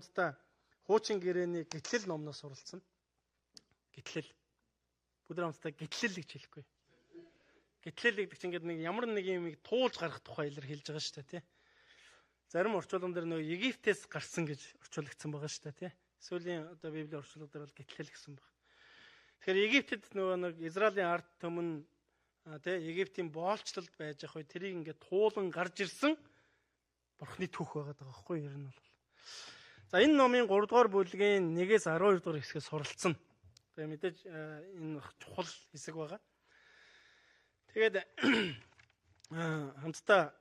хамтдаа хуучин гэрээний гитлэл номноос суралцсан. Гитлэл. Бүгд хамтдаа гитлэл гэж хэлэхгүй. Гитлэл гэдэг чинь ингээд нэг ямар нэг юмыг туулж гаргах тухай илэрхийлж байгаа шүү дээ, тий. Зарим орчуулган дээр нөгөө Египтээс гарсан гэж орчуулагдсан байгаа шүү дээ, тий. Сүүлийн одоо Библийн орчуулгууд бол гитлэл гэсэн баг. Тэгэхээр Египтэд нөгөө нэг Израилийн ард түмэн тий Египтийн боолчлолд байж ах үе тэрийг ингээд туулан гарч ирсэн Бурхны түүх байгаа даа байхгүй ер нь бол. За энэ номын 3 дугаар бүлгийн 1-ээс 12 дугаар хэсгээс суралцсан. Тэгээ мэдээж энэ чухал хэсэг байгаа. Тэгээд хамтдаа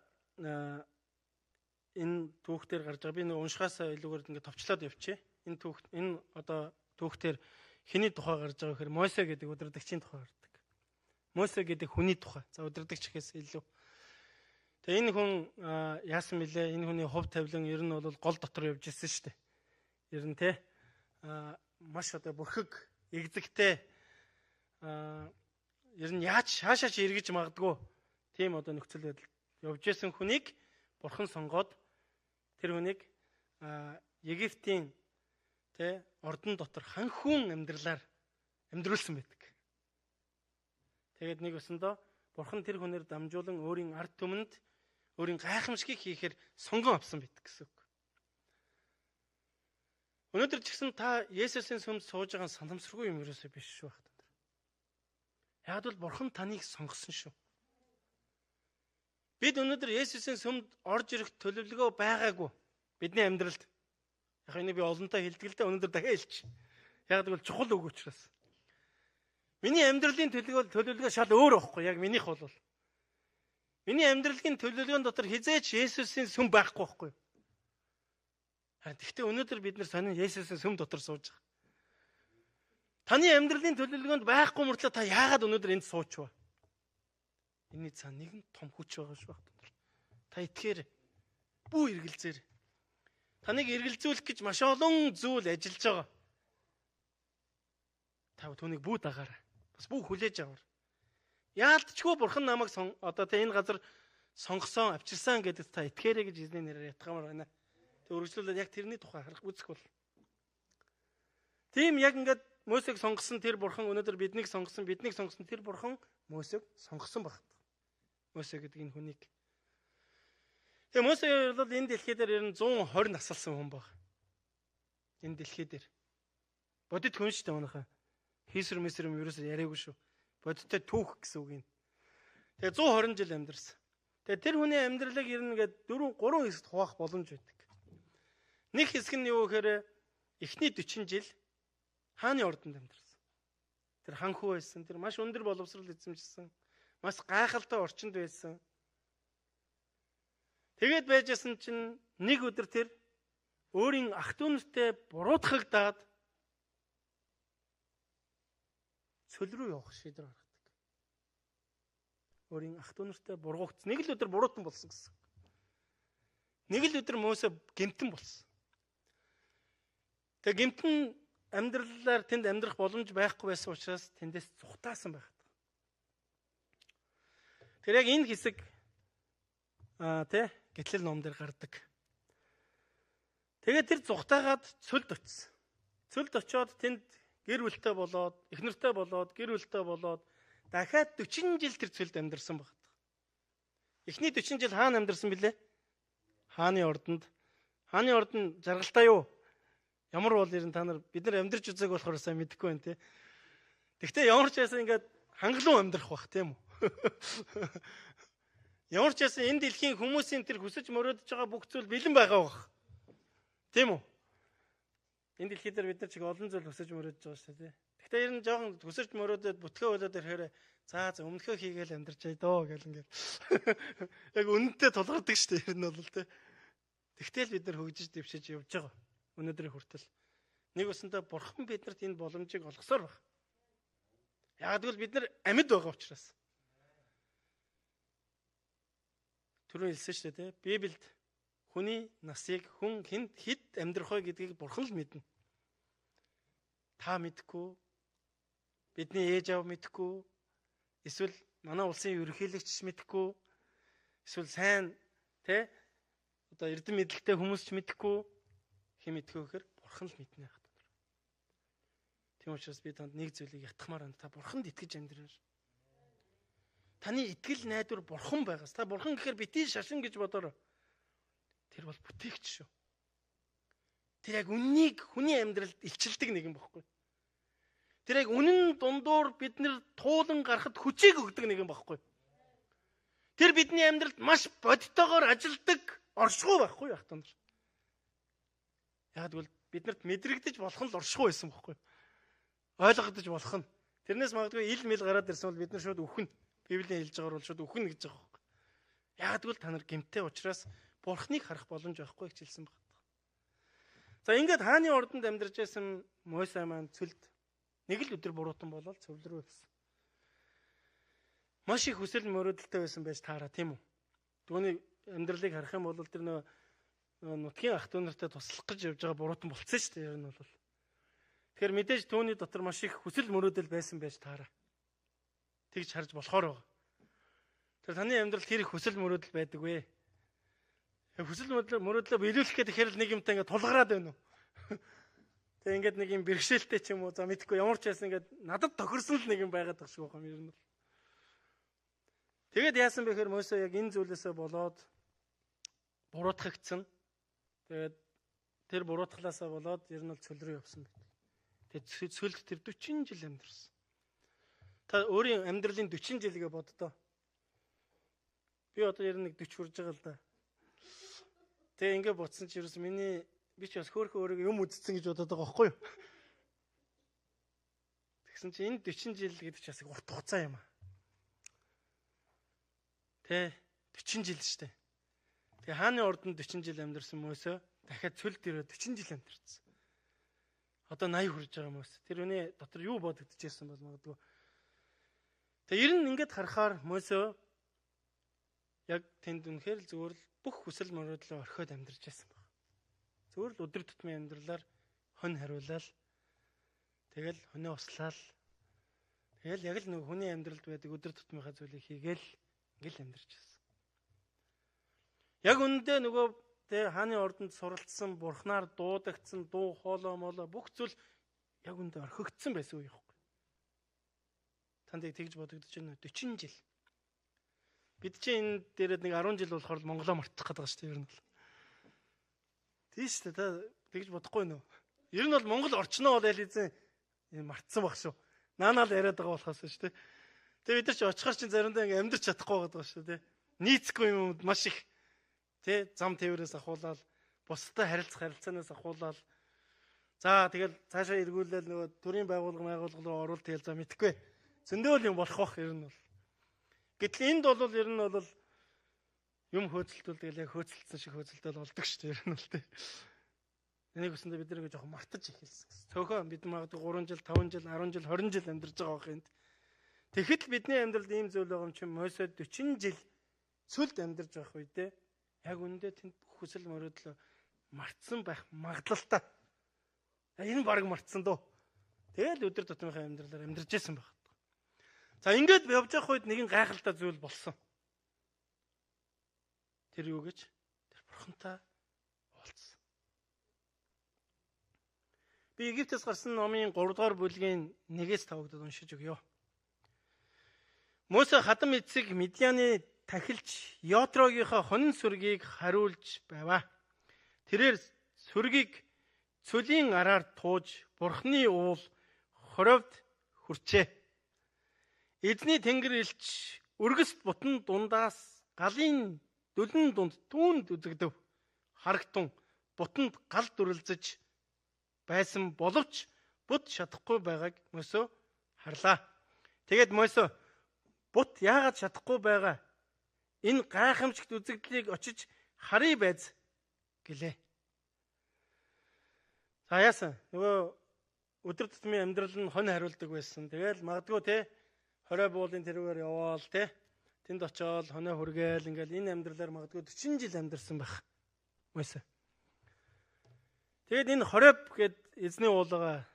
энэ түүхтэр гарч байгаа. Би нэг уншихаасаа илүүгээр ингээд товчлоод явчихъя. Энэ одоо түүхтэр хэний тухай гарч байгаа гэхээр Мосе гэдэг удирдагчийн тухай гардаг. Мосе гэдэг хүний тухай. За удирдагч гэхээс илүү. Тэгээ энэ хүн яасан мөлий? Энэ хүний хувь тавилан ер нь бол гол дотор явж ирсэн шүү дээ. Ер нь те маш одоо бүрхэг эгзэгтэй ер нь хаашаач эргэж магадгүй тийм одоо нөхцөл байдал явж исэн хүнийг Бурхан сонгоод тэр хүнийг Египтийн тэ ордон дотор ханхүүн амьдруулсан байдаг. Тэгээд нэг өсөндөө Бурхан тэр хүнээр дамжуулан өөрийн ард түмэнд өөрийн гайхамшигыг хийхээр сонгон авсан байдаг гэсэн үг. Өнөөдөр ч гэсэн та Есүсийн сүмд сууж байгаа санамсаргүй юм ерөөсөө биш шүү багт. Яг бол Бурхан таныг сонгосон шүү. Бид өнөөдөр Есүсийн сүмд орж ирэх төлөвлөгөө байгаагүй. Бидний амьдралд. Яг энийг би олонтаа хэлдэг л дээ өнөөдөр дахиад хэлчих. Яг бол чухал үг учраас. Миний амьдралын төлөвлөгөө шал өөр байхгүй яг минийх бол. Миний амьдралын төлөвлөгөөний дотор хизээч Есүсийн сүм байхгүй байхгүй. Гэхдээ өнөөдөр бид нар сонин Есүсийн сүм дотор сууж байгаа. Таны амьдралын төлөвлөгөөнд байхгүй мөртлөө та яагаад өнөөдөр энд суучваа? Энийний цаана нэгэн том хүч байгаа шүү багт. Та итгэхээр бүү эргэлзээр. Таныг эргэлзүүлэх гэж маш олон зүйл ажиллаж байгаа. Та түүнийг бүү дагаарай. Бас бүү хүлээж аваар. Яалтчгүй Бурхан намайг одоо тэ энэ газар сонгосон, авчирсан гэдэгт та итгээрэй гэж эзний нэрээр ятгамаар байна. Тэг үргэлжлүүлээд яг тэрний тухай харах үзэх бол. Тийм яг ингээд Мосег сонгосон тэр Бурхан өнөөдөр биднийг сонгосон тэр Бурхан Мосег сонгосон багт. Мосе гэдэг энэ хүнийг. Тэгээ Мосе бол энэ дэлхий дээр ер нь 120 насалсан хүн баг. Энэ дэлхий дээр. Бодит хүн шүү дээ манайхаа. Хийсэр мэсэр юм ерөөсөө яриаггүй шүү. Бодиттой түүх гэсэн үг юм. Тэгээ 120 жил амьдэрсэн. Тэгээ тэр хүний амьдралыг ер нь ингээд 3 хэсэгт хуваах боломж байдаг. Нэг хэсэг нь юу гэхээр эхний 40 жил хааны ордонд амьдэрсэн. Тэр ханхүү байсан. Тэр маш өндөр боловсрол эзэмшсэн. Маш гайхалтай орчинд байсан. Тэгээд байжсэн чинь нэг өдөр тэр өөрийн ах дүүнэртэй буруутгагдаад цөл рүү явах шийдвэр гаргадаг. Өөрийн ах дүүнэртэй буруугдсан. Нэг л өдөр буруутан болсон гэсэн. Нэг л өдөр Мосе гэмтэн болсон. Тэгээ гэмтэн амьдралаар тэнд амьдрах боломж байхгүй байсан учраас тэндээс зүхтаасан байх. Тэр яг энэ хэсэг гитлэл ном дээр гардаг. Тэгээд тэр зүхтаагаад цөлд очсон. Цөлд очиод тэнд гэр бүлтэй болоод, эхнэртэй болоод, гэр бүлтэй болоод дахиад 40 жил тэр цөлд амьдарсан багт. Эхний 40 жил хаана амьдарсан бilé? Хааны ордонд. Хааны ордон жаргалтай юу? Ямар бол ер нь та нар бид нар амьдарч үзээг болохоор сайн мэдэхгүй байна те. Гэхдээ ямар ч байсан ингээд хангалуун амьдрах бах тийм үү? Ямар ч байсан энэ дэлхийн хүмүүсийн тэр хүсэж мөрөөдөж байгаа бүх зүйл бэлэн байгаа бах. Тийм үү? Энэ дэлхий дээр бид нар чиг олон зүйл хүсэж мөрөөдөж байгаа шүү дээ. Гэхдээ ер нь жоохон хүсэж мөрөөдөд бүтлгөө болоод ирэхээр за өмнөхөө хийгээл амьдарч яа доо гэл ингээд. Яг үнэнтэй тулгардаг шүү дээ ер нь бол те. Тэгтэл бид нар хөгжиж дэвшиж явж байгаа. Өнөөдрийн хүртэл нэг өсөндөө Бурхан биднэрт энэ боломжийг олгосоор байна. Яг тэгвэл бид нар амьд байгаа учраас. Түрүү хэлсэн шүү дээ, Библиэд хүний насыг хүн хэд амьдрах вэ гэдгийг Бурхан л мэднэ. Та мэдэхгүй, бидний ээж аав мэдэхгүй, эсвэл манай улсын ерөнхийлөгч мэдэхгүй, эсвэл сайн одоо эрдэм мэдлэгтэй хүмүүс ч мэдэхгүй, Хэн мэдгүй гэхээр бурхан л мэднэ хат. Тийм учраас би танд нэг зүйлийг ятгахмаар байна. Та бурханд итгэж амьдраарай. Таны итгэл найдвар бурхан байгаас. Та бурхан гэхээр битгий шашин гэж бодорой. Тэр бол бүтээгч шүү. Тэр яг үннийг хүний амьдралд илчилдэг нэгэн бохгүй. Тэр яг үнэн дундуур бид нэр туулан гарахад хүчийг өгдөг нэгэн бохгүй. Тэр бидний амьдралд маш бодитоогоор ажилдаг оршихуй байхгүй яах вэ? Яг тэгвэл биднэрт мэдрэгдэж болох нь л оршихуй байсан бохгүй. Ойлгогдож болох нь. Тэрнээс магадгүй ил мэл гараад ирсэн бол бид нар шууд үхэн. Библийн хэлж байгаагаар бол шууд үхэн гэж байгаа байхгүй. Яг тэгвэл та нар гэмтэй учраас бурхныг харах боломж байхгүй гэж хэлсэн байна. За ингээд хааны ордонд амьдарч байсан Мойсе маань цөлд нэг л өдөр буруутан болол цөвлөрөө байсан. Маш их хүсэл мөрөөдөлтэй байсан байж таараа тийм үү? Түүний амьдралыг харах юм бол тэр нутгийн ах トゥ нартай туслах гэж явж байгаа буруутан болцсон шүү дээ. Ер нь бол. Тэгэхээр мэдээж түүний дотор маш их хүсэл мөрөөдөл байсан байж таараа. Тэгж харж болохоор байгаа. Тэр таны амьдралд тэр их хүсэл мөрөөдөл байдаг вэ? Хүсэл мөрөөдлөө биелүүлэх гэдэг хэрэг нэг юмтай ингээд тулгараад байна уу? Тэг ингээд нэг юм бэрхшээлтэй ч юм уу за мэдхгүй ямар ч байсан ингээд надад тохирсон л нэг юм байгаад байгаа шүү юм ер нь. Тэгээд яасан бэ гэхээр Мойсе яг энэ зүйлээсээ болоод буруутгагдсан. Тэгээд тэр буруутглаасаа болоод ер нь л цөл рүү явсан байдаг. Тэгээд цөлд тэр 40 жил амьдэрсэн. Та өөрийн амьдралын 40 жилгээ боддоо. Би одоо ер нь нэг 40 хүрж байгаа л да. Тэгээ ингээд бодсон чи ерөөс би ч бас хөөхөн өөрийгөө юм үздсэн гэж бодоод байгаа байхгүй юу? Тэгсэн чи энэ 40 жил гэдэг чи бас урт хугацаа юм аа. Тэ 40 жил шүү дээ. Тэгээ хааны ордонд 40 жил амьдарсан Мойсе дахиад цөлд ирээд 40 жил амьдарсан. Одоо 80 хүрж байгаа Мойсе. Тэр үний дотор юу бодогдож ирсэн бол магадгүй. Тэгээ ер нь ингээд харахаар Мойсе яг тэнд үнэхээр л зүгээр л бүх хүсэл мөрөөдлөө орхиод амьдарч байсан баг. Зүгээр л өдөр тутмын амьдралаар хонь хариулал. Тэгэл хоньоо услаал. Тэгэл яг л нэг хүний амьдралд байдаг өдөр тутмынхаа зүйлийг хийгээл ингээл амьдарч байсан. Яг үүндээ нөгөө хааны ордонд суралцсан, бурхнаар дуудагдсан, дуу хоолой молоо бүх зүйл яг үүндээ орхигдсан байсан үе байхгүй. Танд тэгж бодогдож байна 40 жил. Бид чинь энэ дээрээ нэг 10 жил болохоор Монголоо мартах гэдэг шүү дээ ер нь бол. Тийм шүү дээ та тэгж бодохгүй нөө. Ер нь бол Монгол орчноо бол аль эзэн мартсан баг шүү. Наанаа л яриад байгаа болохоос шүү дээ. Тэгээ бид нар ч очихар чинь заримдаа ингээм амьдрч чадахгүй байгаа шүү дээ. Нийцгүй юмуд маш их зам тээврээс ахуулаад бусдад харилцаанаас ахуулаад за тэгэл цаашаа эргүүлээл нөгөө төрийн байгууллага руу оруулалт хийл за мэдхгүй. Зөндөөл юм болох бах ер нь бол. Гэтэл энд бол ер нь бол юм хөөцөлтөл тэгэл яг хөөцөлдсөн шиг хөөцөлтөл болдог шүү дээ ер нь бол тээ. Энийг өсөндөө бид нэг жоохон мартаж эхэлсэн. Цөөхөн бид магадгүй 3 жил, 5 жил, 10 жил, 20 жил амьдарч байгаа байх энд. Тэгэхэд бидний амьдралд ийм зүйл байгаа юм чинь Мойсе 40 жил цөлд амьдарч байх үедээ яг үүндээ тэнд хүсэл мөрөөдлөө мартсан байх магадлалтай. Энэ баг мартсан дөө. Тэгэл өдөр тутмынхаа амьдралаар амьдарч байсан байх. За ингээд явж явах үед нэгэн гайхалтай зүйл болсон. Тэр юу гэж? Тэр бурхантай уулзсан. Би Египтээс гарсан номын 3 дугаар бүлгийн 1-5-д уншиж өгье. Мойсе хадам эцэг Мидианы тахилч Йотрогийнхаа хонин сүргийг хариулж байваа. Тэрээр сүргийг цөлийн араар тууж бурхны уул хоревд хүрчээ. Эзний тэнгэр элч өргөст бутан дундаас галын дөлөн дунд түүнд үзэгдэв. Харагтун бутанд гал дүрлзэж байсан боловч бут шатахгүй байгааг Мойсе харлаа. Тэгээд Мойсе бут яагаад шатахгүй байгаа? Энэ гайхамшигт үзэгдлийг очиж харъя байз гэлээ. За яасан? Нөгөө өдөр тутмын амьдрал нь хонь хариулдаг байсан. Тэгэл магадгүй хорой буулын тэрүүгээр яваал тэнд очиод хоноо хүргээл ингээл энэ амьдралаар магадгүй 40 жил амьдарсан байх. Мойсе. Тэгэд энэ хорой гэд эзний уулгаа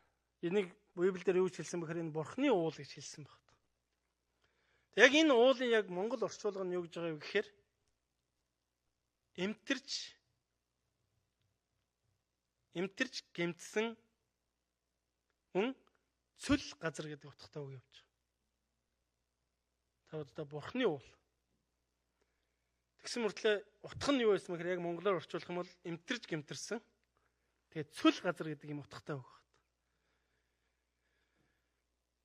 энийг Библиэлд юу гэж хэлсэн бэхээр энэ бурхны уул гэж хэлсэн баг. Яг энэ уулын яг монгол орчуулга нь юу гэж байгаа юм гэхээр эмтэрч эмтэрч гэмтсэн мөн цөл газар гэдэг утгатай үг явж байгаа. Та одоо бурхны уул. Тэгсэн мөртлөө утга нь юу байсан мэхээр яг монголоор орчуулах юм бол эмтэрч гэмтэрсэн. Тэгээд цөл газар гэдэг юм утгатай үг байна.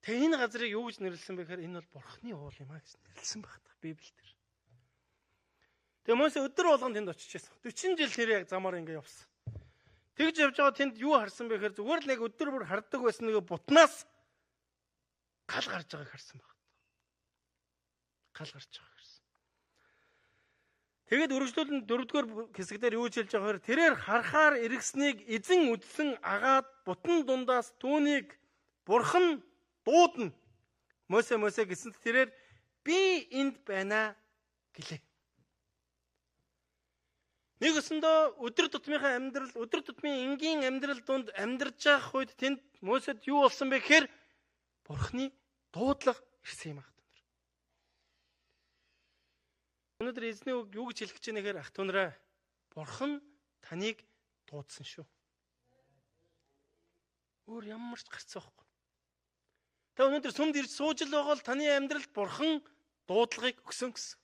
Тэгээ энэ газрыг юу гэж нэрлсэн бэ гэхээр энэ бол бурхны уул юм а гэж нэрлсэн байна Библиэлд. Тэгээ Мосе өдөр болгон тэнд очиж байсан. 40 жил тэр яг замаар ингэ явсан. Тэгж явж байгаа тэнд юу харсан бэ гэхээр зүгээр л нэг өдөр бүр харддаг байсан нэг бутнаас гал гарч байгааг харсан байна. Гал гарч байгааг харсан. Тэгээд өргөжлүүлэн 4-р хэсэгдэр юу хэлж байгаа вэ? Тэрээр харахаар эргэснийг эзэн үдсэн агаад бутан дундаас түүнийг бурхан дуудана. Мосе гэсэнд тэрээр би энд байна гэлээ. Нэг өсөндөө өдөр тутмынхаа амьдрал, өдөр тутмын энгийн амьдрал донд амьдарч байх үед тэнд Мосед юу болсон бэ гэхээр бурхны дуудлага ирсэн юм ах түнэр. Өнөөдөр эзний үг юу гэж хэлэх гэж байна гэхээр ах түнрээ бурхан таныг дуудсан шүү. Өөр ямар ч гарцаахгүй. Та өнөөдөр сүмд ирж сууж л байгаа бол таны амьдралд бурхан дуудлагыг өгсөн гэсэн.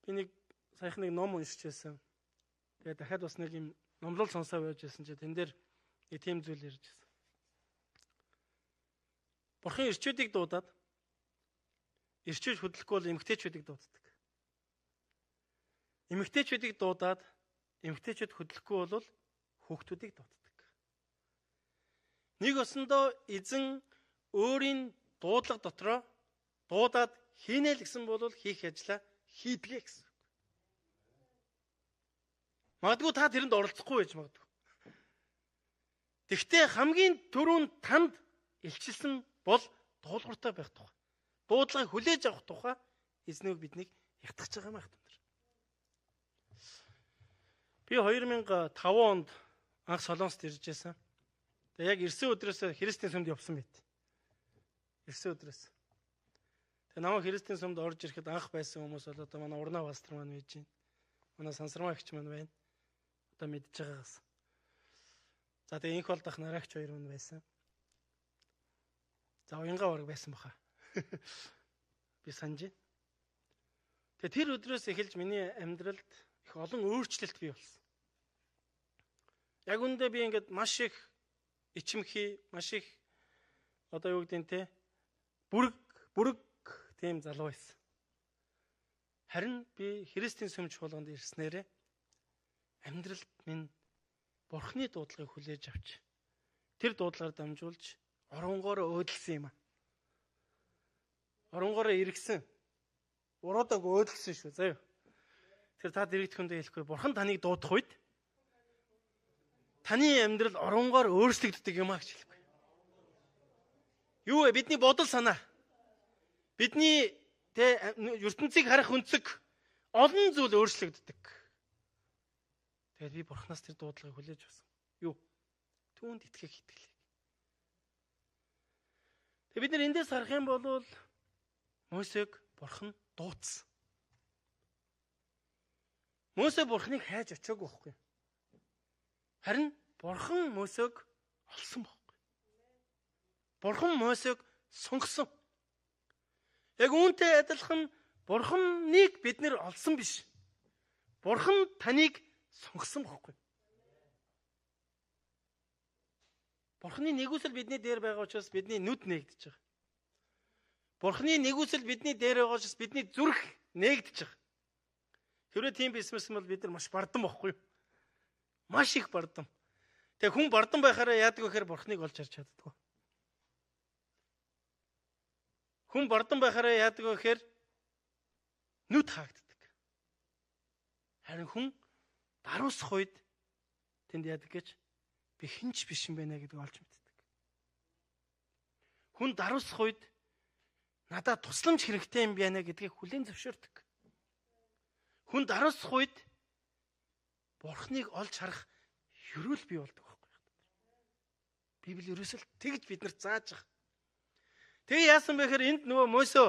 Би нэг саяхан нэг ном уншиж байсан. Тэгээ дахиад бас нэг юм номлол сонсоо байж байсан чи тэн дээр нэг тийм зүйл ярьж байсан. Бурхан ирчүүдийг дуудаад ирчүүд хөдлөхгүй бол эмгтээчүүдийг дууддаг. Эмгтээчүүдийг дуудаад эмгтээчүүд хөдлөхгүй бол хүүхдүүдийг дууддаг. Нэг өсөндөө эзэн өөрийн дуудлага дотроо дуудаад хийнэ л гэсэн бол хийх ажлаа хийдгээ гэсэн. Магадгүй та тэрэнд оролцохгүй байж магадгүй. Тэгвэл хамгийн түрүүнд танд илчилсэн бол дуулууртай байх тухай. Дуудлагыг хүлээж авах тухай эзнийг биднийг ятгах байгаа юм ах түнэр. Би 2005 онд анх Солонгост ирж байсан. Тэгээ яг ирсэн өдрөөс Христийн сүмд явсан байт. Ирсэн өдрөөс. Тэгээ намайг Христийн сүмд орж ирэхэд анх байсан хүмүүс бол одоо манай урнаа пастор маань байж байна. Манай сансармаа эгч маань байна. Одоо мэдж байгаагаас. За тэгээ инх болдох нараагч хоёр маань байсан. За уянга ураг байсан баха. Би санаж байна. Тэгээ тэр өдрөөс эхэлж миний амьдралд их олон өөрчлөлт бий болсон. Яг үндэ би ингээд маш их ичимхий, маш их одоо юу гэдэг нь те бүрэг тийм залуу байсан. Харин би Христийн сүм чуулганд ирснээрээ амьдралд минь Бурхны дуудлагыг хүлээж авч тэр дуудлагаар дамжуулж оронгоороо өөдлсөн юм а. Оронгоороо иргсэн. Уруудаг өөдлсөн шүү заяа. Тэр та дэрэгдэхэндээ хэлэхгүй Бурхан таныг дуудах үед таны амьдрал оронгоор өөрчлөгддөг юм а гэж хэлэхгүй. Юу вэ? Бидний бодол санаа. Бидний ертөнцийг харах өнцөг олон зүйл өөрчлөгддөг. Тэгээд би Бурханаас тэр дуудлагыг хүлээж авсан. Юу? Түүнд итгэх итгэлийг. Тэгээд бид нэр эндээс харах юм бол Мосег Бурхан дуудсан. Мосе Бурханыг хайж очиагүй байхгүй. Харин Бурхан Мосег олсон байхгүй. Бурхан Мосег сонгосон. Яг үүнтэй адилхан Бурханыг бид нэр олсон биш. Бурхан таныг сонгосон байхгүй. Бурханы нэгүсэл бидний дээр байгаа учраас бидний нүд нээгдэж байгаа. Бурханы нэгүсэл бидний дээр байгаа учраас бидний зүрх нээгдэж байгаа. Хэрвээ тийм бисмэс бол бид нар маш бардам байхгүй юу? Маш их бардам. Тэгээ хүн бардам байхаараа яадаг вэ гэхээр Бурханыг олж харж чаддаггүй. Хүн бардам байхаараа яадаг вэ гэхээр нүд хаагддаг. Харин хүн даруусах үед тэнд яадаг гэж би хинч биш юм байна гэдгийг олж мэддэг. Хүн даруусах үед надад тусламж хэрэгтэй юм байна гэдгийг хүлээн зөвшөөрдөг. Хүн даруусах үед Бурхныг олж харах ерөөл бий болдог байхгүй юу? Библи ерөөсөл тэгж биднэрт зааж байгаа. Тэгээ яасан бэ гэхээр энд нөгөө Мосе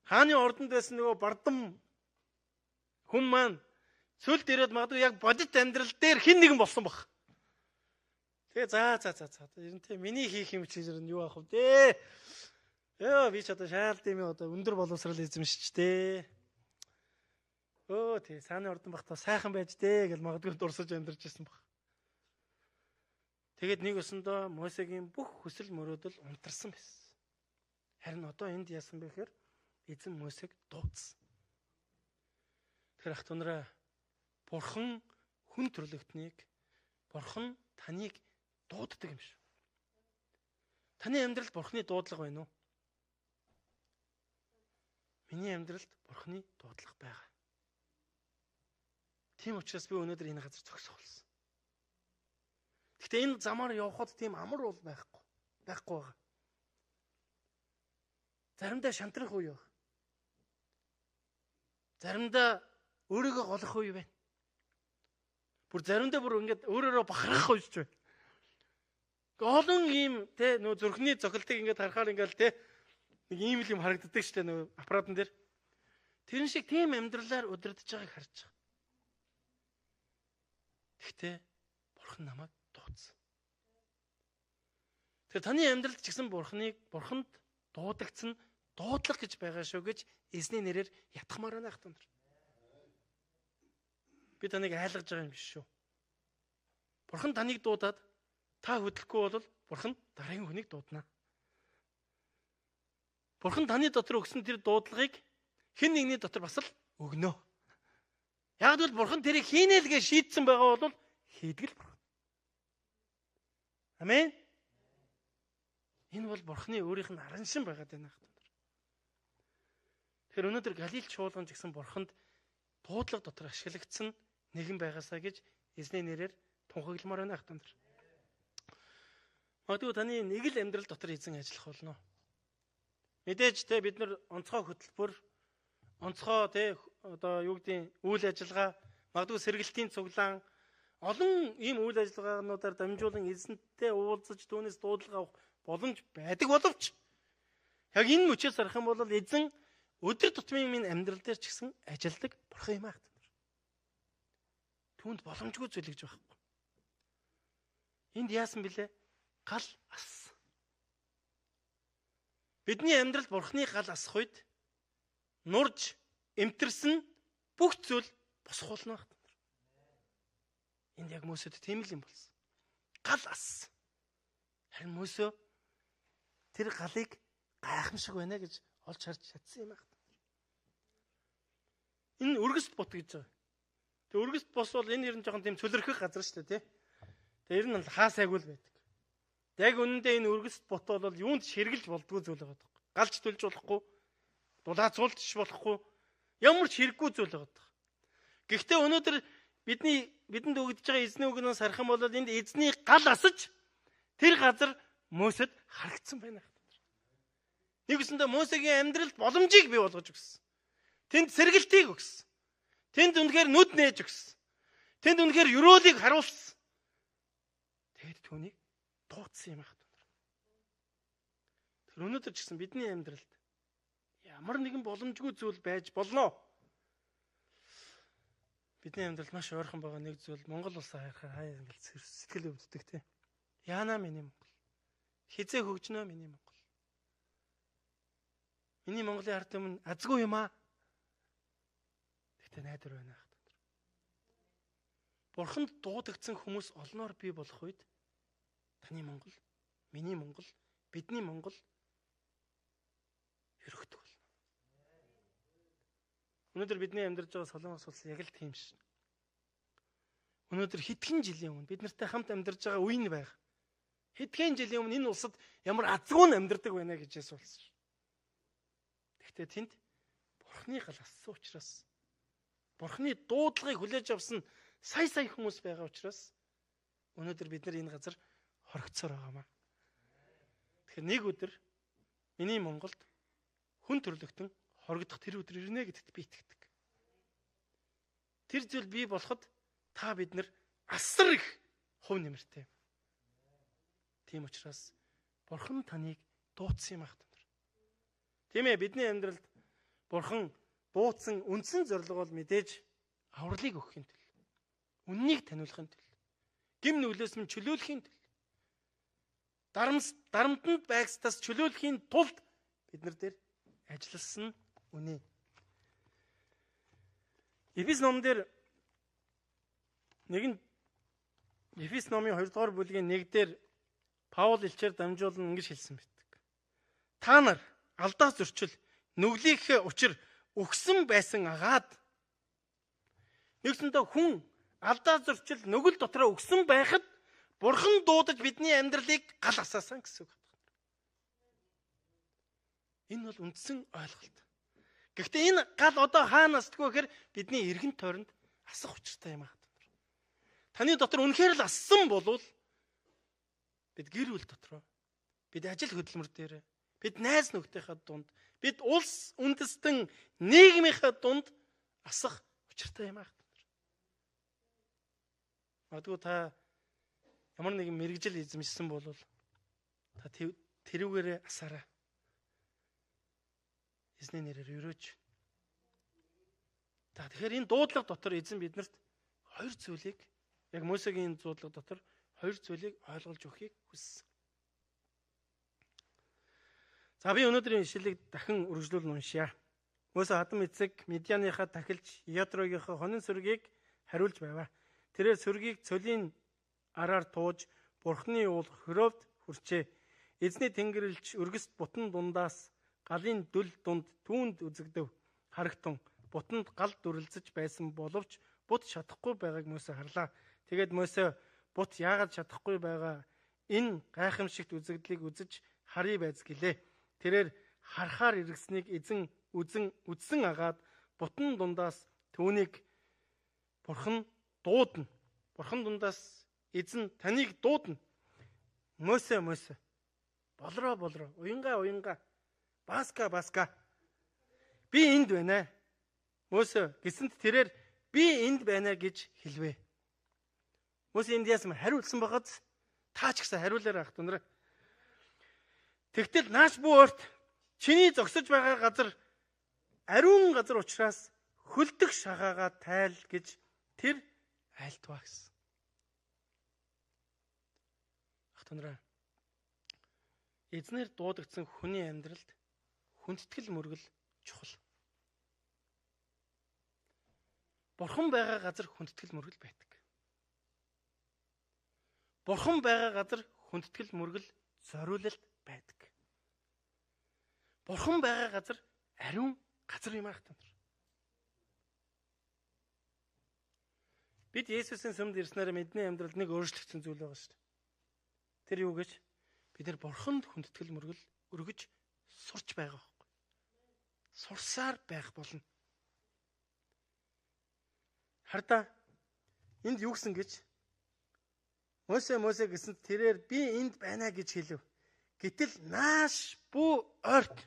хааны ордонд байсан нөгөө бардам хүн маань Сүлд ирээд магадгүй яг бодит амьдрал дээр хэн нэгэн болсон баг. Тэгээ за. Ер нь тийм миний хийх юм чинь юу аах вэ дээ? Би ч одоо шаалд юм одоо өндөр боловсрал эзэмшиж дээ. Тий сааны ордон бахта сайхан байж дээ гэж магадгүй дурсаж амьдарч ирсэн баг. Тэгээд нэг өсөндөө Мосегийн бүх хүсэл мөрөөдөл унтарсан байсан. Харин одоо энд яасан бэ гэхээр эзэн Мосег дуудсан. Тэгэхээр ах тунараа Бурхан хүн төрлөختнийг Бурхан таныг дууддаг юм шүү. Таны амьдралд Бурханы дуудлага байна уу? Миний амьдралд Бурханы дуудлага байгаа. Тийм учраас би өнөөдөр энэ газар зогсох болсон. Гэхдээ энэ замаар явхад тийм амар бол байхгүй байгаа. Заримдаа шантрах үе байна. Заримдаа өөрийгөө голох үе байна. Заримдаа ингээд өөрөөрөө бахархах үе ч байна. Олон ийм нөө зүрхний цохилтыг ингээд харахаар ингээд нэг ийм л юм харагддаг шүү дээ нөө аппаратын дээр. Тэрэн шиг тийм амьдралаар өдөрдөж байгааг харж байгаа. Гэхдээ Бурхан намайг дуудсан. Тэгэхээр таны амьдралд ч гэсэн Бурханд дуудагдсан дуудлага гэж байгаа шүү гэж эзний нэрээр ятгахмаар байна хтан. Би таныг айлгаж байгаа юм биш шүү. Бурхан таныг дуудаад та хөдлөхгүй бол Бурхан дараагийн хүнийг дуудана. Бурхан таны дотор өгсөн тэр дуудлагыг хэн нэгний дотор бас л өгнө. Яг л Бурхан тэрийг хийнэ л гэж шийдсэн байгаа бол хийдэг л Бурхан. Амен. Энэ бол Бурханы өөрийнх нь араншин байгаад байна хтан. Тэгэхээр өнөөдөр Галил чуулган гэсэн Бурханд дуудлага дотор ашиглагдсан нэгэн байгаасаа гэж эзний нэрээр тунхагламаар байна хтан. Магадгүй таны нэг л амьдрал дотор эзэн ажиллах болно. Мэдээж бид нар онцгой хөтөлбөр, онцгой одоо юу гэдгийг үйл ажиллагаа, магадгүй сэргэлтийн цуглаан олон ийм үйл ажиллагаануудаар дамжуулан эзэнтэй уулзаж түүнээс дуудлага авах боломж байдаг боловч яг энэ мөчөөс харах юм бол эзэн өдөр тутмын минь амьдрал дээр ч гэсэн ажилдаг Бурхан юм аа. Түүнд боломжгүй зүйл гэж байхгүй. Энд яасан бilé? Гал ас. Бидний амьдралд Бурханы гал асах үед нурж эмтэрсэн бүх зүйл босох болно. Энд яг Мосед тийм л юм болсон. Гал ас. Харин Мосө тэр галыг гайхамшиг байна гэж олж харж чадсан юм аа. Энэ өргөст бот гэж байгаа. Тэг өргөст бос бол энэ ер нь жоохон тийм цөлөрхөх газар шүү дээ, тий. Тэг ер нь хаа сайгүй л байдаг. Яг үнэндээ энэ өргөст бот бол юунд ширгэлж болдгоо зүйл байгаа. Галж төлж болохгүй, дулаацуулж болохгүй, ямар ч хэрэггүй зүйл байгаа. Гэхдээ өнөөдөр бидэнд өгдөж байгаа эзний үгнээс харах юм бол энд эзний гал асаж тэр газар Мосед харагдсан байна. Нэгсэндээ Мосегийн амьдралд боломжийг бий болгож өгсөн. Тэнд сэргэлтийг өгсөн. Тэнд үнэхээр нүд нээж өгсөн. Тэнд үнэхээр ёроолыг харуулсан. Тэгэд түүнийг дуудсан юм аа. Тэр өнөөдөр ч гэсэн бидний амьдралд ямар нэгэн боломжгүй зүйл байж болно. Бидний амьдралд маш ойрхон байгаа нэг зүйл Монгол улсаа харахаар хаяа ингээл сэтгэл өвддөг тий. Яана миний Монгол. Хизээ хөгжнөө миний Монгол. Миний Монголын ард түмэн азгүй юм аа. Тэгтээ найдвар байна аа. Бурханд дуудагдсан хүмүүс олноор бий болох үед таны Монгол, миний Монгол, бидний Монгол өргөдөг болно. Өнөөдөр бидний амьдарч байгаа Солонгос улс яг л тийм шин. Өнөөдөр хэдхэн жилийн өмнө бид нартай хамт амьдарч байгаа үе нь байх. Хэдхэн жилийн өмнө энэ улсад ямар азгүй амьдардаг байна гэж асуулсан. Гэхдээ тэнд Бурханы гал ассан учраас Бурханы дуудлагыг хүлээж авсан сая хүмүүс байгаа учраас өнөөдөр бид нар энэ газар хоригдсоор байгаамаа. Тэгэхээр нэг өдөр миний Монголд хүн төрлөختөн хоригдох тэр өдөр ирнэ гэдэгт би итгэдэг. Тэр зүйл бий болоход та бид нар асар их хувь нэмэртэй. Тийм учраас Бурхан таныг дуудсан юм аа. Тийм ээ, бидний амьдралд Бурхан дуудсан үндсэн зорилго бол мэдээж авралыг өгөхийн тулд, үннийг таниулахын тулд, гим нүглээс минь чөлөөлөхийн тулд, дарамтанд байгстаас чөлөөлөхийн тулд бид нар дээр ажилласан үнэ. Эфес номон дээр Эфес номын 2 дугаар бүлгийн 1 дээр Паул илчээр дамжуулан ингэж хэлсэн байдаг. Та нар алдаа зөрчил нүглийнхээ учир өгсөн байсан агаад нэгсэндээ хүн алдаа зөрчил нүгэл дотроо өгсөн байхад Бурхан дуудаж бидний амьдралыг гал асаасан гэсэн үг. Энэ бол үндсэн ойлголт. Гэхдээ энэ гал одоо хаанаас тгөө гэхээр бидний эргэн тойронд асах учиртай юм аа. Таны дотор үнэхээр л ассан болвол бид гэр бүл дотроо, бид ажил хөдөлмөр дээр, бид найз нөхдийнхээ дунд, бид улс үндэстэн нийгмийнхээ дунд асах учиртай юм аа. Магадгүй та ямар нэгэн мэрэгжил эзэмшсэн бол та тэрүүгээрээ асаарай. Эзний нэрээр өрөөж. Тэгэхээр энэ дуудлага дотор эзэн биднэрт хоёр зүйлийг яг Мосегийн дуудлага дотор хоёр зүйлийг ойлгуулж өгөхийг хүссэн. За би өнөөдрийн ишлэлийг дахин үргэлжлүүлэн уншъя. Мосе хадам эцэг Медианыхаа тахилч Ятрогийнхаа хонин сүргийг хариулж байваа. Тэрээр сүргийг цөлийн араар тууж Бурхны уул Хоревд хүрчээ. Эзний тэнгэрлэгч өргөст бутан дундаас галын дүл дунд түүнд үзэгдэв. Харагтун бутанд гал дүрлзэж байсан боловч бут чадахгүй байгааг Мосе харлаа. Тэгээд Мосе бут яагаад чадахгүй байгаа энэ гайхамшигт үзэгдлийг үзэж харъя байц гэлээ. Тэрээр харахаар иргэснийг эзэн үзсэн агаад бутан дундаас түүнийг Бурхан дуудана. Бурхан дундаас эзэн таныг дуудана. Мосе болроо уянга баска би энд байна. Мосе гэсэнд тэрээр би энд байна гэж хэлвэ. Мосе энд яасан хариулсан багаз таа ч гэсэн хариулаарай ах дунараа. Тэгтэл нааш буурт чиний зогсож байгаа газар ариун газар учраас хөлдөх шагаагаа тайл гэж тэр айлтваа гэсэн. Ах дунараа. Эзнэр дуудагдсан хүний амьдралд хүндэтгэл мөргөл чухал. Бурхан байгаа газар хүндэтгэл мөргөл байдаг. Бурхан байгаа газар хүндэтгэл мөргөл зориулалт байдаг. Бурхан байгаа газар ариун газар юм аах та нар. Бид Есүсийн сүмд ирснээр бидний амьдралд нэг өөрчлөгдсөн зүйл байгаа шүү дээ. Тэр юу гэж? Бид нар Бурханд хүндэтгэл мөргөл өргөж сурч байгаа байхгүй. Сурсаар байх болно. Хардаа энд юу гэсэн гэж? Мосе гэсэн тэрээр би энд байна гэж хэлв. Гэтэл нааш бүү ойрт.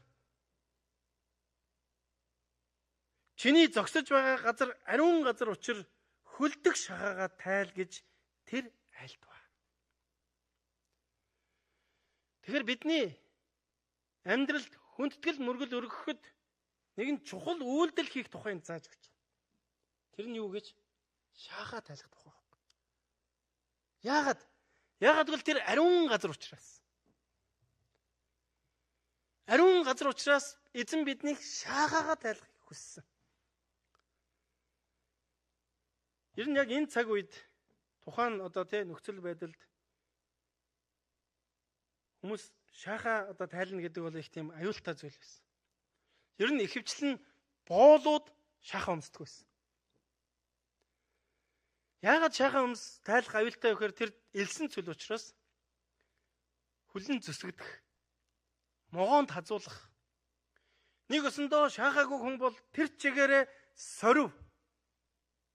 Чиний зогсож байгаа газар ариун газар учир хөлдөх шагаагаа тайл гэж тэр айлтваа. Тэгэхээр бидний амьдралд хүндэтгэл мөргөл өргөхөд нэгэн чухал үйлдэл хийх тухайд зааж өгч. Тэр нь юу гэж? Шаахаа тайлах тухай. Яагаад гэвэл тэр ариун газар учраас. Ариун газар учраас эзэн биднийг шаагаагаа тайлахыг хүссэн. Ер нь яг энэ цаг үед тухайн нөхцөл байдалд хүмүүс шаахаа тайлна гэдэг бол их тийм аюултай зүйл байсан. Ер нь ихэвчлэн боолууд шаахаа өмсдөг байсан. Яагаад шаахаа тайлах аюултай вэ гэхээр тэр элсэн зүйл учраас хүлэн зүсгдэх, могоонд хазуулах. Нэг өсөндөө шаахаагүй хүн бол тэр чигээрээ сорив.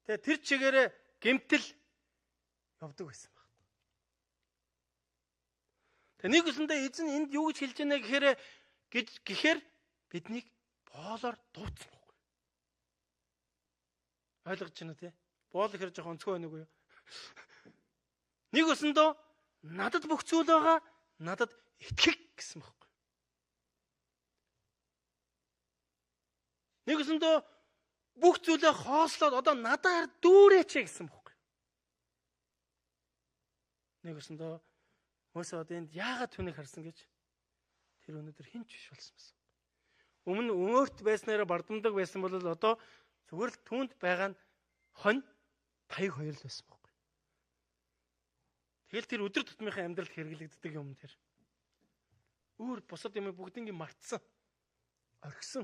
Тэр чигээрээ гэмтэл явдаг байсан баг. Нэг өсөндөө эзэн энд юу гэж хэлж байна гэхээр биднийг боолоор дууцсан байхгүй. Ойлгож байна тий? Боол ихэр жоохон онцгой байна уу юу? Нэг өсөндөө надад бүх зүйл байгаа, надад итгэх гэсэн байхгүй. Нэг өсөндөө бүх зүйлээ хоослоод одоо надаар дүүрээч гэсэн бохоггүй. Нэг өсөндөө Мөсө одоо энд яагаад түүнийг харсан гэж тэр өнөөдөр хинч биш болсон байсан. Өмнө өөрт байснараа бардамдаг байсан бол одоо зүгээр л түүнд байгаа нь хонь таяг хоёр л байсан байхгүй. Тэгэл тэр өдөр тутмынхаа амьдралд хэрэглэгддэг юм тэр. Өөр бусад юм бүгднийг мартсан. Орхисон.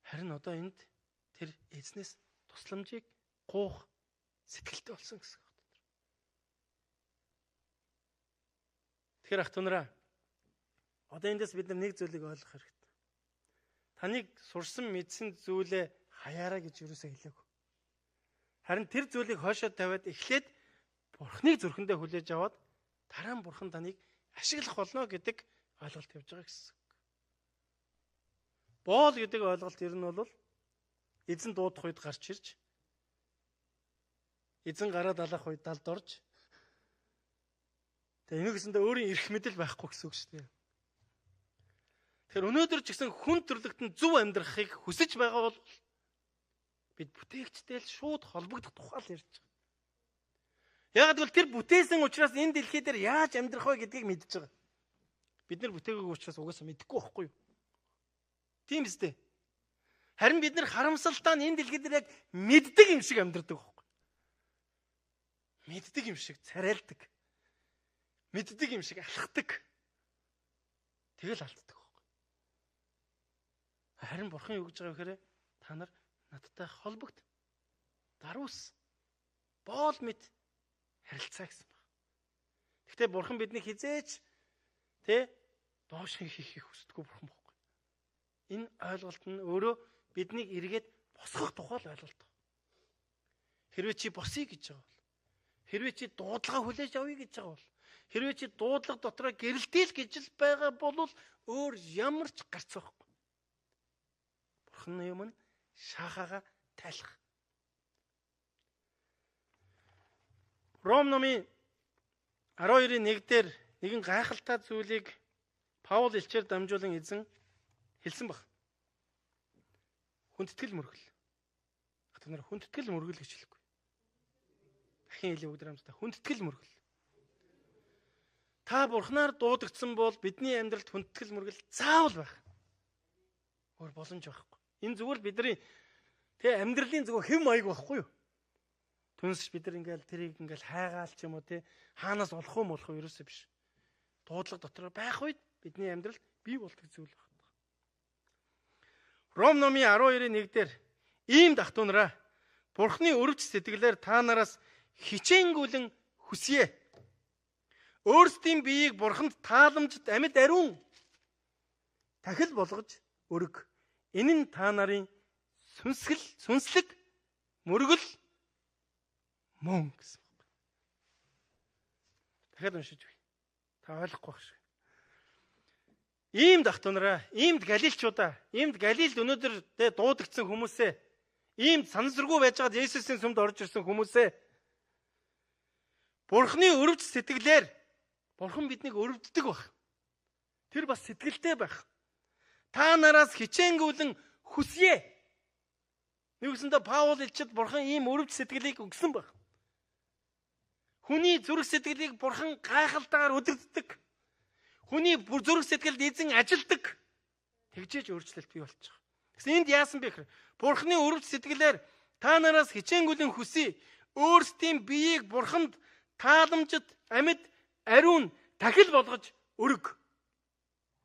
Харин одоо энд тэр эзнээс тусламжийг гуух сэтгэлтэй болсон гэсэн. Тэгэхээр ах түнраа одоо эндээс бид нэг зүйлийг ойлгох хэрэгтэй. Таныг сурсан мэдсэн зүйлээ хаяараа гэж юусаа хэлээгүй. Харин тэр зүйлийг хойшоо тавиад эхлээд Бурхныг зүрхэндээ хүлээж аваад дараа нь Бурхан таныг ашиглах болно гэдэг ойлголт явж байгаа гэсэн. Боол гэдэг ойлголт ер нь бол эзэн дуудах үед гарч ирж эзэн гараа далах үед далд орж тэгээ энэ гэсэндээ өөрийн эрх мэдэл байхгүй гэсэн үг шүү дээ. Тэгэхээр өнөөдөр ч гэсэн хүн төрлөختөнд зөв амьдрахыг хүсэж байгаа бол бид бүтээгчтэй л шууд холбогдох тухай л ярьж байгаа. Яг гэвэл тэр бүтээсэн учраас энэ дэлхий дээр яаж амьдрах вэ гэдгийг мэдж байгаа. Бид нар бүтээгээгүй учраас угаасаа мэдэхгүй байхгүй юу? Тийм үстэй. Харин бид нар харамсалтай нь энэ дэлхий дээр яг мэддэг юм шиг амьдрдаг байхгүй юу? Мэддэг юм шиг царайлдаг. Мэддэг юм шиг алхдаг. Тэгэл алддаг байхгүй. Харин Бурхан юу гэж байгаа вэ гэхээр та нар надтай холбогд. Даруус. Боол мэд харилцаа гэсэн байна. Гэхдээ Бурхан бидний хизээч доош хийхийг хүсдэггүй Бурхан байхгүй. Энэ ойлголт нь өөрөө биднийг эргээд босгох тухай л ойлголт. Хэрвээ чи босъё гэж байгаа бол, хэрвээ чи дуудлага хүлээж авъя гэж байгаа бол, хэрвээ чи дуудлага дотроо гэрэлтэл гэж л байгаа бол өөр ямар ч гарцахгүй. Бурханы юм нь шахаага тайлах. Ром номын 12-ийн 1-дээр нэгэн гайхалтай зүйлийг Паул элчээр дамжуулан эзэн хэлсэн баг. Хүндэтгэл мөргөл. Та нар хүндэтгэл мөргөл гэж хэлэхгүй. Дахин хэлээ бүгд хамтдаа хүндэтгэл мөргөл. Та Бурханаар дуудагдсан бол бидний амьдралд хүндэтгэл мөргөл заавал байх. Өөр боломж байхгүй. Энэ зүгээр л бидний амьдралын зөвхөн хэм маяг байхгүй юу? Түнсч бид нар ингээл тэрийг ингээл хайгаал ч юм уу хаанаас олох юм болох вэ ерөөсөө биш. Дуудлага дотор байх үед бидний амьдралд бий болдог зүйл байна. Ром номын 12-ийн 1-дээр ийм дахтунараа Бурхны өрөвч сэтгэлээр та нараас хичээнгүлэн хүсье. Өөрсдийн биеийг Бурханд тааламжид амьд ариун тахил болгож өрг. Энэ нь та нарын сүнслэг мөргөл мөн гэсэн байна. Дахиад уншиж үгүй. Та ойлгохгүй байх шиг. Ийм дахтунараа, иймд галилчуудаа, иймд галилд өнөөдөр дуудагдсан хүмүүсээ, иймд санамсаргүй байж байгаад Есүсийн сүмд орж ирсэн хүмүүсээ Бурхны өрөвч сэтгэлээр Бурхан биднийг өрөвддөг байх. Тэр бас сэтгэлтэй байх. Та нараас хичээнгүлэн хүсье. Нэгсэндээ Паул элчид Бурхан ийм өрөвч сэтгэлийг өгсөн байх. Хүний зүрх сэтгэлийг Бурхан гайхалтайгаар өдөрддөг. Хүний зүрх сэтгэлд эзэн ажилдаг. Тэгжээж өөрчлөлт бий болчих. Гэсэн энд яасан бэ гэхээр Бурханы өрөвч сэтгэлээр та нараас хичээнгүлэн хүсье. Өөрсдийн биеийг Бурханд тааламжид амьд ариун тахил болгож өрг.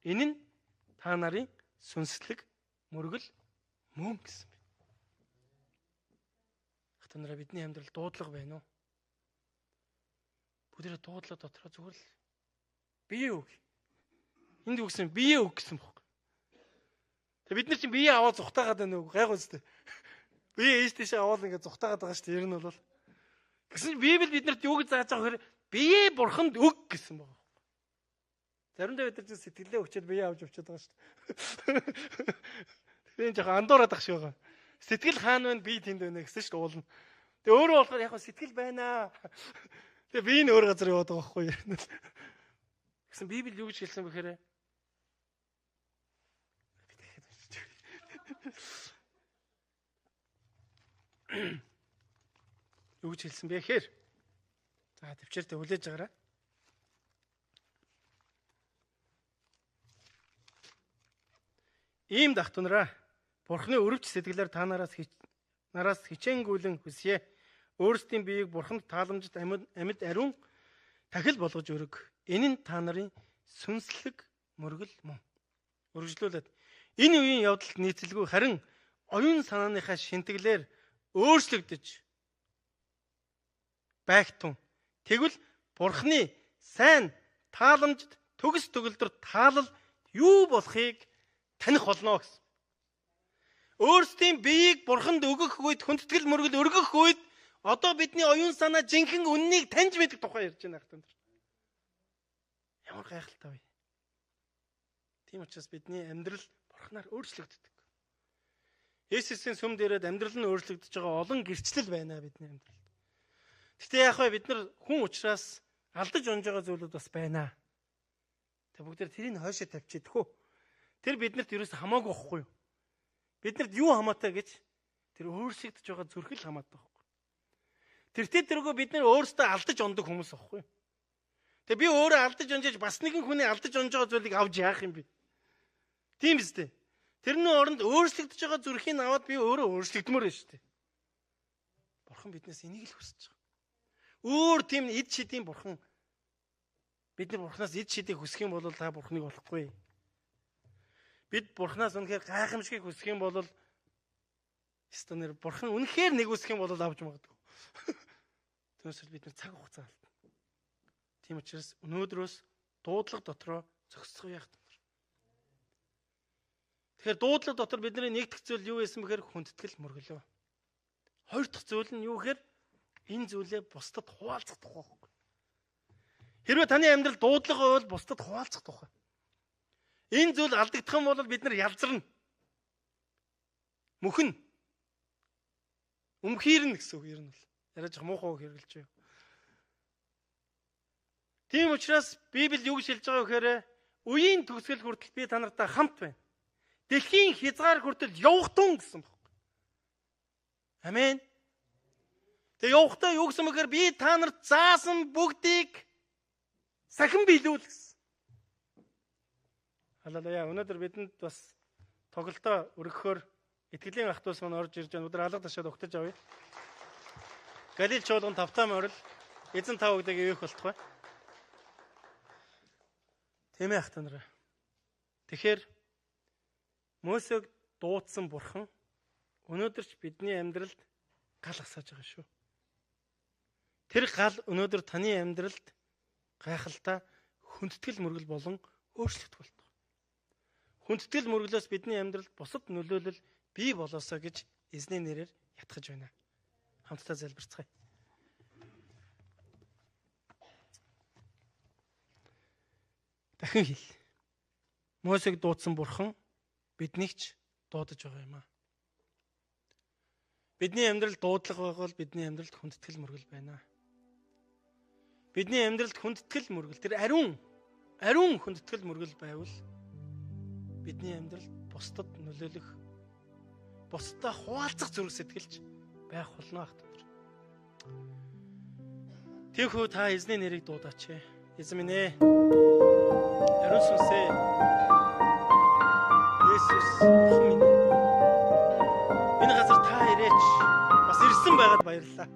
Энэ нь та нарын сүнслэг мөргөл мөн гэсэн байна. Та нараа бидний амьдрал дуудлага байна уу? Бүгдээ дуудлага дотроо зүгээр л бие өг. Энд үгсэн бие өг гэсэн бохоо. Тэгээ бид нар чинь бие аваад зүхтаагаад байна уу? Гайгүй зү. Бие ээж тийшээ аваад ингээд зүхтаагаад байгаа шүү дээ. Ер нь бол. Гэсэн Библи биднэрт юу гэж зааж байгаа вэ? Бие Бурханд өг гэсэн байна. Заримдаа бид нар сэтгэлээ өчөөд бие авч өчөөд байгаа шүү дээ. Тэгээ жоохон андуураад ах шиг байгаа. Сэтгэл хаана байна? Би тэнд байна гэсэн шүү дээ уулна. Тэгээ өөрөө болохоор яг сэтгэл байна. Тэгээ би энэ өөр газар яваад байгаа байхгүй юу? Гэсэн Библи юу гэж хэлсэн бэхээр Юу гэж хэлсэн бэ гэхээр за төвчээртэй хүлээж агараа. Ийм дахтунараа Бурхны өрөвч сэтгэлээр та нараас хичээнгүйлэн хүсье. Өөрсдийн биеийг Бурханд тааламжит амьд ариун тахил болгож өрг. Энэ нь та нарын сүнслэг мөргөл мөн. Үргэлжлүүлээд энэ үеийн явдалд нийцэлгүй харин оюун санааныхаа шинтгэлээр өөрчлөгдөж байгтун. Тэгвэл Бурхны сайн тааламжид төгс төгөлдөр таалал юу болохыг таних болно гэсэн. Өөрсдийн биеийг Бурханд өгөх үед хүндэтгэл мөргөл өргөх үед одоо бидний оюун санаа жинхэнэ үннийг таньж мэдэх тухай ярьж байна хатан. Ямар гайхалтай вэ? Тийм учраас бидний амьдрал Бурхнаар өөрчлөгддөг. Есүсийн сүм дээрээ амьдрал нь өөрчлөгдөж байгаа олон гэрчлэл байна бидний амьдралд. Гэтэ яах вэ? Бид нар хүн учраас алдаж онж байгаа зүйлүүд бас байна. Тэг бүгд тэрийг хойшоо тавьчих идэх үү? Тэр биднэрт ерөөс хамаагүй байхгүй юу? Биднэрт юу хамаатай гэж тэр өөрчлөгдөж байгаа зүрхэл хамаатай байхгүй. Тэртээ тэргөө бид нар өөрсдөө алдаж ондог хүмүүс байхгүй юу? Тэг би өөрөө алдаж онжиж бас нэгэн хүний алдаж онж байгаа зүйлийг авч яах юм бэ? Тийм биз дээ. Тэрний оронд өөрчлөгдөж байгаа зүрхийг аваад би өөрөө өөрчлөгдмөр байна шүү дээ. Бурхан биднээс энийг л хүсэж байгаа. Өөр тийм эд шидийн бурхан. Бид нар Бурханаас эд шидийг хүсэх юм бол та Бурханыг олохгүй. Бид Бурханаас үнэхээр гайхамшигыг хүсэх юм бол стонер Бурхан үнэхээр нэг үсэх юм бол авч магадгүй. Түүнээс бид нар цаг хугацаа алдна. Тийм учраас өнөөдрөөс дуудлага дотроо зогсцгоо яах вэ? Тэгэхээр дуудлага дотор бидний нэгдэх зүйл юу байсан бэхээр хүндэтгэл мөргөлөө. Хоёр дахь зүйл нь юу гэхээр энэ зүйлээ бусдад хуваалцах тухай. Хэрвээ таны амьдрал дуудлага бол бусдад хуваалцах тухай. Энэ зүйл алдагдах юм бол бид нар ялзарна. Мөхн. Өмхийрнэ гэсэн үг юм бол. Яриаж муухай хэрэглэж байна. Тийм учраас Библи юу гэж хэлж байгаа вэ гэхээр үеийн төгсгөл хүртэл би та нартай хамт байна. Дэлхийн хязгаар хүртэл явахтун гэсэн байна. Амен. Тэгээ явахдаа юу гэсэн мэхээр би та нарт заасан бүгдийг сахин биелүүл гэсэн. Халелуя. Өнөөдөр бидэнд бас тоглолтоо өргөхөөр итгэлийн ах トゥ ус маань орж ирж байна. Өнөөдөр алга ташаад өгтөж авъя. Галил чуулган тавтаа морил эзэн тав өгдөг ивэх болтугай. Тийм ээ ах トゥ нараа. Тэгэхээр Мосег дуудсан бурхан өнөөдөр ч бидний амьдралд гал асааж байгаа шүү. Тэр гал өнөөдөр таны амьдралд гайхалтай хүндэтгэл мөргөл болон өөрчлөлт болдог. Хүндэтгэл мөргөлөөс бидний амьдралд бусад нөлөөлөл бий болоосоо гэж эзний нэрээр ятгах байна. Хамтдаа залбирцгаая. Дахин хэл. Мосег дуудсан бурхан биднийг ч дуудаж байгаа юм аа. Бидний амьдрал дуудлага байвал бидний амьдралд хүндэтгэл мөргөл байна. Бидний амьдралд хүндэтгэл мөргөл тэр ариун хүндэтгэл мөргөл байвал бидний амьдралд бусдад нөлөөлөх, бусдаа хуваалцах зүрх сэтгэлж байх болно ах トゥ нар. Тэгэхүү та эзний нэрийг дуудаач. Эзэн минь ээ. Ариун сүнсээ Есүс минь. Энэ газар та ирээч. Бас ирсэн байгаад баярлалаа.